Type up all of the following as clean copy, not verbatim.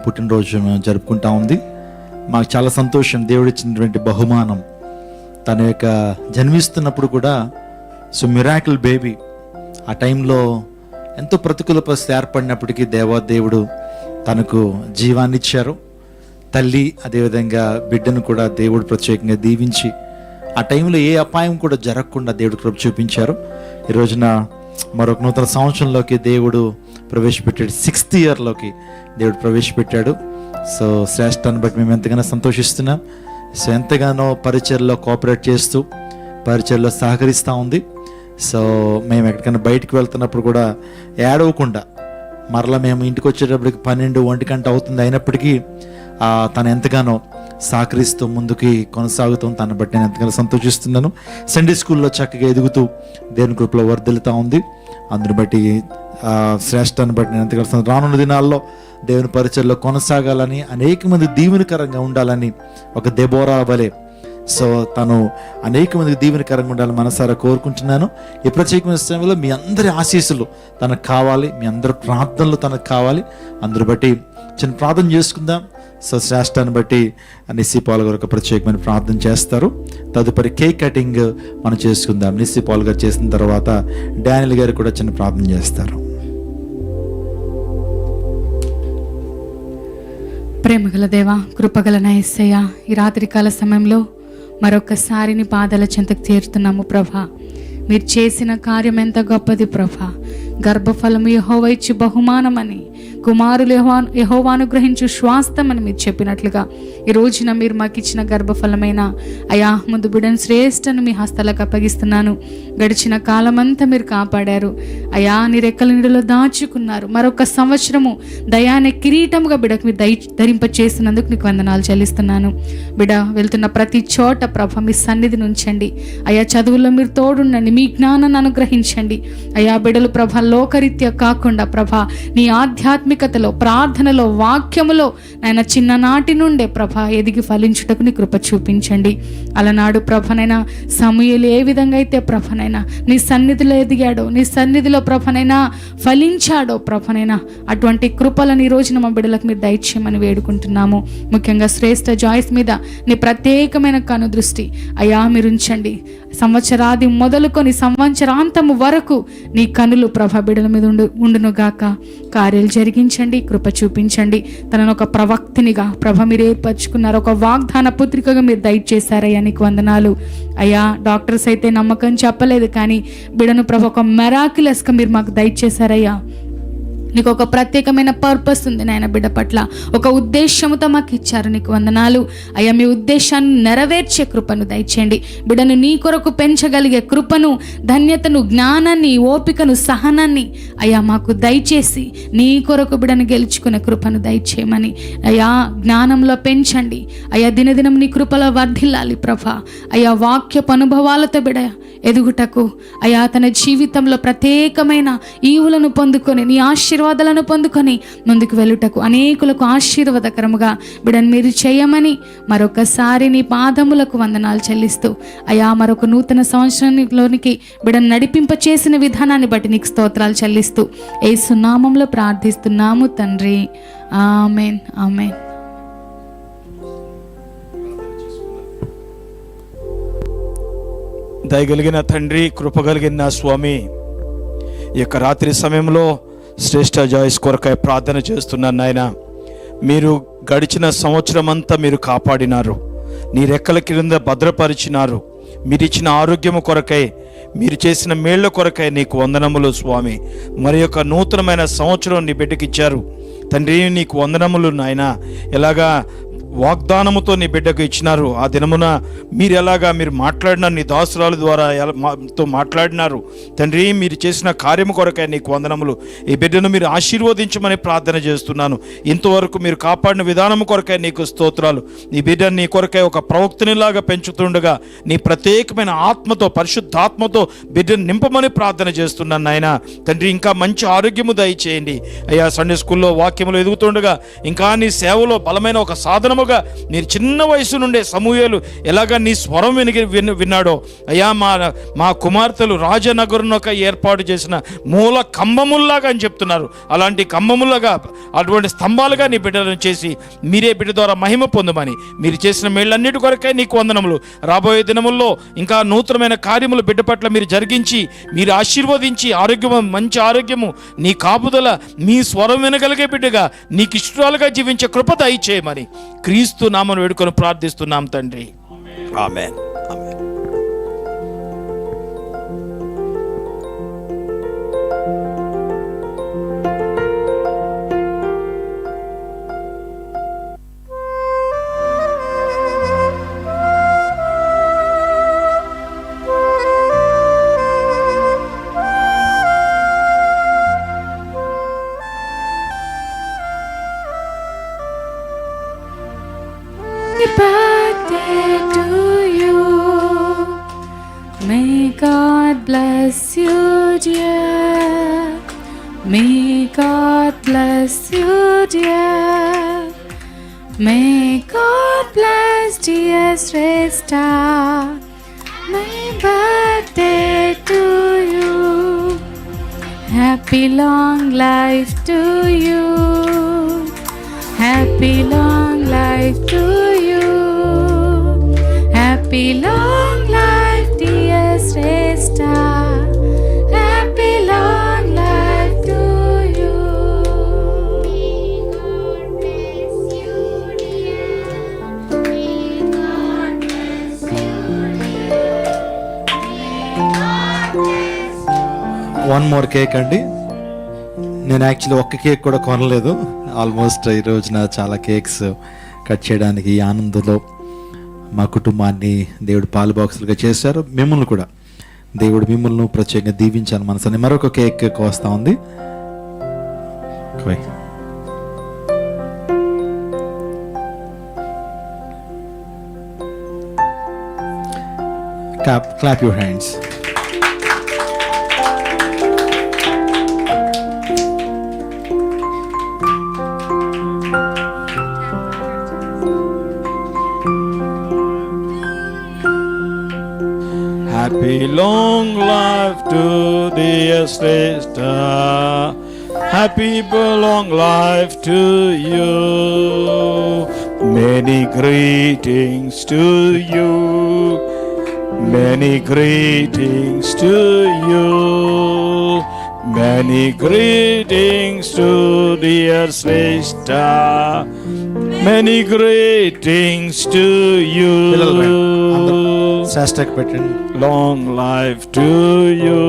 పుట్టినరోజును జరుపుకుంటా ఉంది. మాకు చాలా సంతోషం. దేవుడిచ్చినటువంటి బహుమానం తన యొక్క జన్మిస్తున్నప్పుడు కూడా మిరాకిల్ బేబీ. ఆ టైంలో ఎంతో ప్రతికూల పరిస్థితి ఏర్పడినప్పటికీ దేవాదేవుడు తనకు జీవాన్ని ఇచ్చారు. తల్లి అదేవిధంగా బిడ్డను కూడా దేవుడు ప్రత్యేకంగా దీవించి ఆ టైంలో ఏ అపాయం కూడా జరగకుండా దేవుడు కృప చూపించారు. ఈ రోజున మరొక నూతన సంవత్సరంలోకి దేవుడు ప్రవేశపెట్టాడు. 6th ఇయర్లోకి దేవుడు ప్రవేశపెట్టాడు. సో శ్రేష్ఠాన్ని బట్టి మేము ఎంతగానో సంతోషిస్తున్నాం. సో ఎంతగానో పరిచర్లో కోఆపరేట్ చేస్తూ పరిచర్లో సహకరిస్తూ ఉంది. సో మేము ఎక్కడికైనా బయటికి వెళ్తున్నప్పుడు కూడా ఏడవకుండా మరలా మేము ఇంటికి వచ్చేటప్పటికి 12-1 గంట అవుతుంది. అయినప్పటికీ తను ఎంతగానో సహకరిస్తూ ముందుకి కొనసాగుతూ తను బట్టి నేను ఎంతగానో సంతోషిస్తున్నాను. సండే స్కూల్లో చక్కగా ఎదుగుతూ దేవుని కృపలో వర్ధిల్లుతూ ఉంది. అందుని బట్టి శ్రేష్ఠాన్ని బట్టి నేను ఎంతగానో రానున్న దినాల్లో దేవుని పరిచయలో కొనసాగాలని, అనేక మంది దీవెనకరంగా ఉండాలని ఒక దెబోరా వలె సో తను అనేక మందికి దీవెనకరంగా ఉండాలని మనసారా కోరుకుంటున్నాను. ఈ ప్రత్యేకమైన సమయంలో మీ అందరి ఆశీస్సులు తనకు కావాలి, మీ అందరి ప్రార్థనలు తనకు కావాలి. అందరు బట్టి చిన్న ప్రార్థన చేసుకుందాం. సో శ్రేష్ఠాన్ని బట్టి నిస్సి పాల్ గారు ఒక ప్రత్యేకమైన ప్రార్థన చేస్తారు. తదుపరి కేక్ కటింగ్ మనం చేసుకుందాం. నిస్సి పాల్ గారు చేసిన తర్వాత డానియల్ గారు కూడా చిన్న ప్రార్థన చేస్తారు. ప్రేమగల దేవా, కృపగల నా యేసయ్య, ఈ రాత్రికాల సమయంలో మరొకసారి నీ పాదాల చెంతకు చేరుతున్నాము ప్రభా. మీరు చేసిన కార్యం ఎంత గొప్పది ప్రభా. గర్భఫలము యెహోవా ఇచ్చి బహుమానమని, కుమారులు యెహోవా అనుగ్రహించు స్వాస్థ్యమని మీరు చెప్పినట్లుగా ఈ రోజున మీరు మాకు ఇచ్చిన గర్భఫలమైన అయా ముందు బిడ్డను శ్రేష్టను మీ హస్తాలకు అప్పగిస్తున్నాను. గడిచిన కాలమంతా మీరు కాపాడారు అయా, నీ రెక్కల నీడలో దాచుకున్నారు. మరొక సంవత్సరము దయానే కిరీటముగా బిడ్డకు మీరు ధరింప చేసినందుకు నీకు వందనాలు చెల్లిస్తున్నాను. బిడ్డ వెళ్తున్న ప్రతి చోట ప్రభ మీ సన్నిధిని ఉంచండి అయా. చదువుల్లో మీరు తోడుండండి, మీ జ్ఞానాన్ని అనుగ్రహించండి అయా. బిడ్డలు ప్రభ లోకరీత్యా కాకుండా ప్రభ నీ ఆధ్యాత్మికతలో, ప్రార్థనలో, వాక్యములో నాయన చిన్ననాటి నుండే ప్రభ ఎదిగి ఫలించుటకు నీ కృప చూపించండి. అలనాడు ప్రభనైనా సమూయేలు ఏ విధంగా అయితే ప్రభనైనా నీ సన్నిధిలో ఎదిగాడో, నీ సన్నిధిలో ప్రభనైనా ఫలించాడో ప్రభనైనా అటువంటి కృపలను ఈ రోజున మా బిడ్డలకు మీరు దయచేయమని వేడుకుంటున్నాము. ముఖ్యంగా శ్రేష్ఠ జాయిస్ మీద నీ ప్రత్యేకమైన కనుదృష్టి అయా మీరు ఉంచండి. సంవత్సరాది మొదలుకొని సంవత్సరాంతము వరకు నీ కనులు ప్రభ బిడ్డల మీద ఉండునుగాక. కార్యాలు జరిగించండి, కృప చూపించండి. తనను ఒక ప్రవక్తినిగా ప్రభ మీరు ఏర్పరచుకున్నారు, ఒక వాగ్దాన పుత్రికగా మీరు దయచేశారయ్యా, నీకు వందనాలు అయ్యా. డాక్టర్స్ అయితే నమ్మకం చెప్పలేదు, కానీ బిడ్డను ప్రభ ఒక మెరాక్యులస్గా మీరు మాకు దయచేశారయ్యా. నీకు ఒక ప్రత్యేకమైన పర్పస్ ఉంది నాయన, బిడ్డ పట్ల ఒక ఉద్దేశంతో మాకు ఇచ్చారు, నీకు వందనాలు అయ్యా. మీ ఉద్దేశాన్ని నెరవేర్చే కృపను దయచేయండి. బిడ్డను నీ కొరకు పెంచగలిగే కృపను, ధన్యతను, జ్ఞానాన్ని, ఓపికను, సహనాన్ని అయ్యా మాకు దయచేసి నీ కొరకు బిడ్డను గెలుచుకునే కృపను దయచేయమని అయ్యా. జ్ఞానంలో పెంచండి అయ్యా, దినదినం నీ కృపలో వర్ధిల్లాలి ప్రభ అయ్యా. వాక్యపు అనుభవాలతో బిడ్డ ఎదుగుటకు అయ్యా, తన జీవితంలో ప్రత్యేకమైన ఈవులను పొందుకొని నీ ఆశీర్వాదాలను పొందుకొని ముందుకు వెళ్ళుటకు, అనేకులకు ఆశీర్వాదకరముగా బిడ్డను మీరు చేయమని మరొకసారి నీ పాదములకు వందనాలు చెల్లిస్తూ అయ్యా, మరొక నూతన సంవత్సరంలోనికి బిడ్డను నడిపింప చేసిన విధానాన్ని బట్టి నీకు స్తోత్రాలు చెల్లిస్తూ యేసు నామములో ప్రార్థిస్తున్నాము తండ్రి, ఆమేన్, ఆమేన్. దయగలిగిన తండ్రి, కృపగలిగిన స్వామి, ఈ యొక్క రాత్రి సమయంలో శ్రేష్ఠ జాయిస్ కొరకై ప్రార్థన చేస్తున్నాను నాయన. మీరు గడిచిన సంవత్సరం అంతా మీరు కాపాడినారు, నీ రెక్కల కింద భద్రపరిచినారు. మీరు ఇచ్చిన ఆరోగ్యము కొరకై, మీరు చేసిన మేళ్ల కొరకై నీకు వందనములు స్వామి. మరి యొక్క నూతనమైన సంవత్సరం నీ బిడ్డకిచ్చారు తండ్రి, నీకు వందనములు నాయన. ఎలాగా వాగ్దానముతో నీ బిడ్డకు ఇచ్చినారు, ఆ దినమున మీరు ఎలాగా మీరు మాట్లాడినారు, నీ దాసురాల ద్వారా తో మాట్లాడినారు తండ్రి. మీరు చేసిన కార్యము కొరకై నీకు వందనములు. ఈ బిడ్డను మీరు ఆశీర్వదించమని ప్రార్థన చేస్తున్నాను. ఇంతవరకు మీరు కాపాడిన విధానము కొరకై నీకు స్తోత్రాలు. ఈ బిడ్డను నీ కొరకై ఒక ప్రవక్తనిలాగా పెంచుతుండగా నీ ప్రత్యేకమైన ఆత్మతో, పరిశుద్ధాత్మతో బిడ్డను నింపమని ప్రార్థన చేస్తున్నాను నాయన తండ్రి. ఇంకా మంచి ఆరోగ్యము దయచేయండి అయ్యా. సండే స్కూల్లో వాక్యములు ఎదుగుతుండగా ఇంకా నీ సేవలో బలమైన ఒక సాధనము ఎక్కువగా మీరు చిన్న వయసు నుండే సమూయేలు ఎలాగ నీ స్వరం విన్నాడో, అయ్యా మా కుమార్తెలు రాజనగరునొక ఏర్పాటు చేసిన మూల కంబముల్లాగా అని చెప్తున్నారు. అలాంటి కంబములుగా, అటువంటి స్తంభాలుగా నీ బిడ్డలను చేసి మీరే బిడ్డ ద్వారా మహిమ పొందమని, మీరు చేసిన మేళ్ళన్నిటి కొరకే నీకు వందనములు. రాబోయే దినముల్లో ఇంకా నూతనమైన కార్యములు బిడ్డ పట్ల మీరు జరిగించి, మీరు ఆశీర్వదించి మంచి ఆరోగ్యము, నీ కాపుదల, మీ స్వరం వినగలిగే బిడ్డగా నీకు ఇష్టాలుగా జీవించే కృప దయచేయమని క్రీస్తు నామమున వేడుకొని ప్రార్థిస్తున్నాం తండ్రి. ఆమేన్. ఆమేన్. Birthday to you. May God bless you, dear. May God bless you, dear. May God bless dear Shrestha. My birthday to you. Happy long life to you. Happy long life to you. Happy long life dear Shrestha. Happy long life to you. May God bless you, dear. May God bless you, dear. May God bless you. One more cake అండి. నేను actually ఒక్క cake కూడా కొనలేదు. Almost ఈ రోజున చాలా cakes cut చేయడానికి ఈ ఆనందంలో మా కుటుంబాన్ని దేవుడు పాలు బాక్సులుగా చేశారు. మిమ్మల్ని కూడా దేవుడు మిమ్మల్ని ప్రత్యేకంగా దీవించాను మనసుని. మరొక కేక్ కోస్తా ఉంది. Clap your hands. Happy long life to dear Shrestha. Happy long life to you. Many greetings to you. Many greetings to you. Many greetings to dear Shrestha. Many greetings to you. శాస్త్రకి పెట్టండి. Long life to you.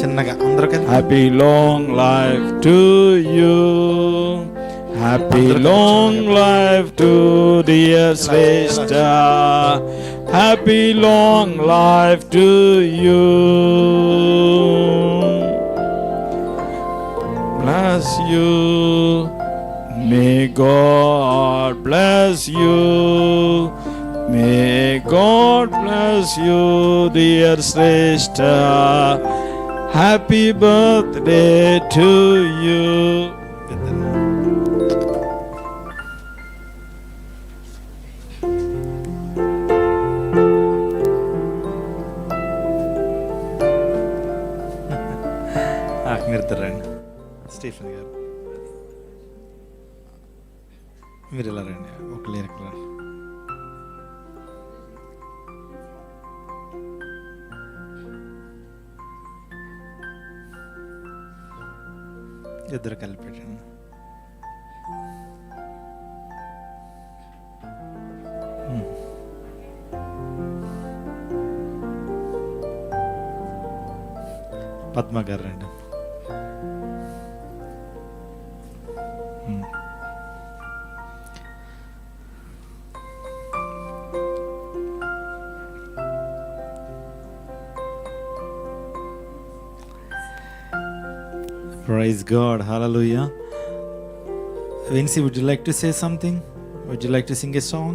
చిన్నగా అందరికీ Happy long life to you. Happy long life to dear Shrestha. Happy long life to you. Bless you. May God bless you. May God bless you, dear Shrestha. Happy birthday to you. మీరు రండి. Stephen గారు మీరు ఇలా రండి. ఒక lyric రండి. ఇద్దరు కలిపి పెట్టండి. పద్మ గారు రండి. Praise God. Hallelujah. Vincy, would you like to say something? Would you like to sing a song?